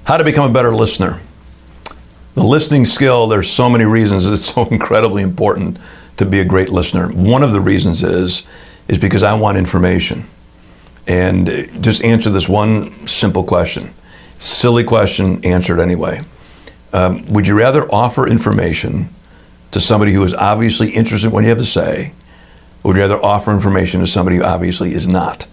How to become a better listener. The listening skill, there's so many reasons it's so incredibly important to be a great listener. One of the reasons is because I want information. And just answer this one simple question. Silly question, answered anyway. Would you rather offer information to somebody who is obviously interested in what you have to say, or would you rather offer information to somebody who obviously is not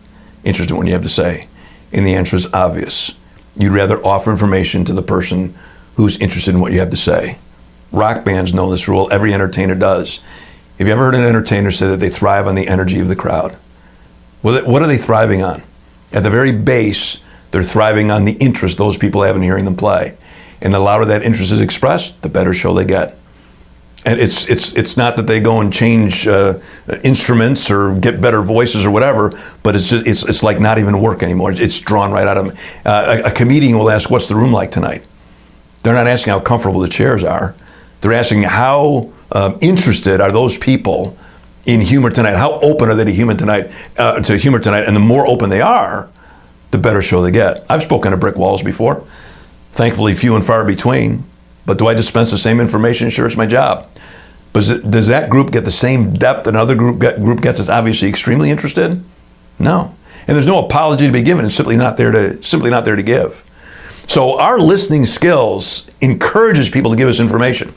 interested in what you have to say? And the answer is obvious. You'd rather offer information to the person who's interested in what you have to say. Rock bands know this rule. Every entertainer does. Have you ever heard an entertainer say that they thrive on the energy of the crowd? What are they thriving on? At the very base, they're thriving on the interest those people have in hearing them play. And the louder that interest is expressed, the better show they get. And it's not that they go and change instruments or get better voices or whatever, but it's like not even work anymore. It's drawn right out of them. A comedian will ask, "What's the room like tonight?" They're not asking how comfortable the chairs are. They're asking how interested are those people in humor tonight? How open are they to humor tonight? And the more open they are, the better show they get. I've spoken to brick walls before. Thankfully, few and far between. But do I dispense the same information? Sure, it's my job. But does that group get the same depth another group gets that's obviously extremely interested? No. And there's no apology to be given. It's simply not there to give. So our listening skills encourages people to give us information.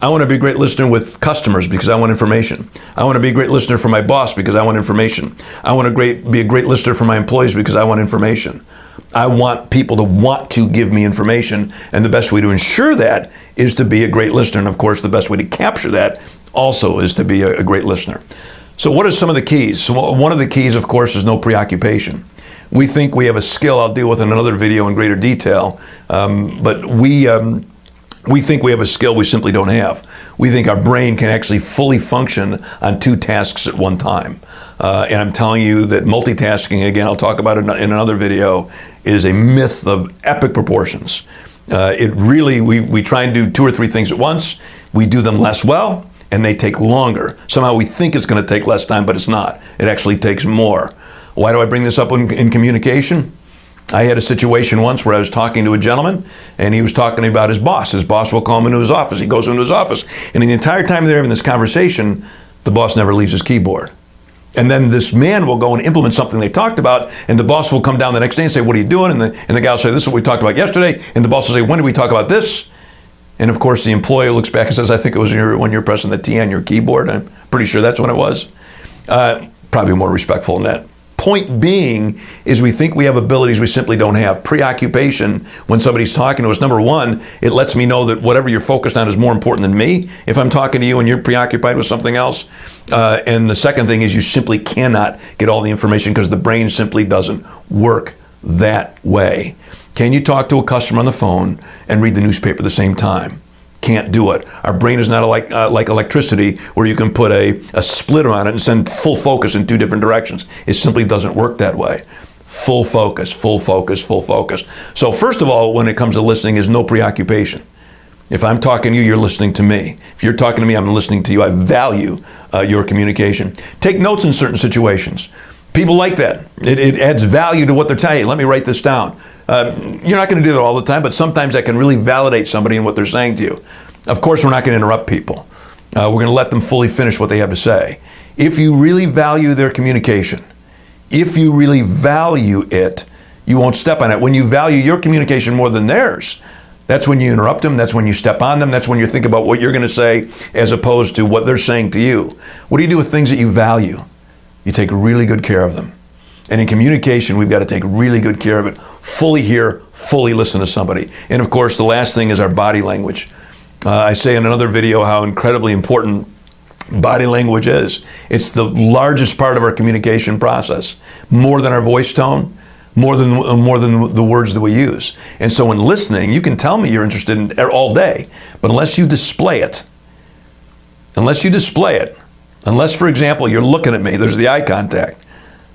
I want to be a great listener with customers because I want information. I want to be a great listener for my boss because I want information. I want to be a great listener for my employees because I want information. I want people to want to give me information, and the best way to ensure that is to be a great listener. And of course, the best way to capture that also is to be a great listener. So what are some of the keys? So one of the keys, of course, is no preoccupation. We think we have a skill I'll deal with in another video in greater detail, but we think we have a skill we simply don't have. We think our brain can actually fully function on two tasks at one time. And I'm telling you that multitasking, again, I'll talk about it in another video, is a myth of epic proportions. We try and do two or three things at once. We do them less well, and they take longer. Somehow we think it's going to take less time, but it's not. It actually takes more. Why do I bring this up in communication? I had a situation once where I was talking to a gentleman, and he was talking about his boss. His boss will call him into his office. He goes into his office, and the entire time they're having this conversation, the boss never leaves his keyboard. And then this man will go and implement something they talked about, and the boss will come down the next day and say, "What are you doing?" And the guy will say, "This is what we talked about yesterday." And the boss will say, "When did we talk about this?" And of course, the employee looks back and says, "I think it was when you're pressing the T on your keyboard." I'm pretty sure that's when it was. Probably more respectful than that. Point being is we think we have abilities we simply don't have. Preoccupation, when somebody's talking to us, number one, it lets me know that whatever you're focused on is more important than me if I'm talking to you and you're preoccupied with something else. And the second thing is you simply cannot get all the information because the brain simply doesn't work that way. Can you talk to a customer on the phone and read the newspaper at the same time? Can't do it. Our brain is not like electricity where you can put a splitter on it and send full focus in two different directions. It simply doesn't work that way. Full focus, full focus, full focus. So first of all, when it comes to listening, is no preoccupation. If I'm talking to you, you're listening to me. If you're talking to me, I'm listening to you. I value your communication. Take notes in certain situations. People like that. It adds value to what they're telling you. Let me write this down. You're not going to do that all the time, but sometimes that can really validate somebody in what they're saying to you. Of course, we're not going to interrupt people. We're going to let them fully finish what they have to say. If you really value their communication, if you really value it, you won't step on it. When you value your communication more than theirs, that's when you interrupt them. That's when you step on them. That's when you think about what you're going to say as opposed to what they're saying to you. What do you do with things that you value? You take really good care of them. And in communication, we've got to take really good care of it. Fully hear, fully listen to somebody. And of course, the last thing is our body language. I say in another video how incredibly important body language is. It's the largest part of our communication process, more than our voice tone, more than the words that we use. And so in listening, you can tell me you're interested in all day, but unless you display it, unless, for example, you're looking at me, there's the eye contact.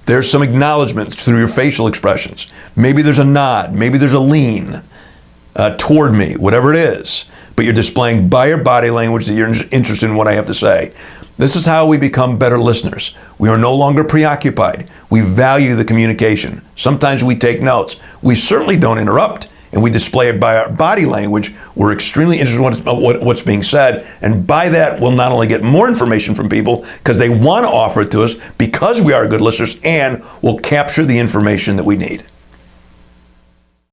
There's some acknowledgement through your facial expressions. Maybe there's a nod. Maybe there's a lean toward me, whatever it is. But you're displaying by your body language that you're interested in what I have to say. This is how we become better listeners. We are no longer preoccupied. We value the communication. Sometimes we take notes. We certainly don't interrupt, and we display it by our body language, we're extremely interested in what's being said. And by that, we'll not only get more information from people because they want to offer it to us because we are good listeners, and we'll capture the information that we need.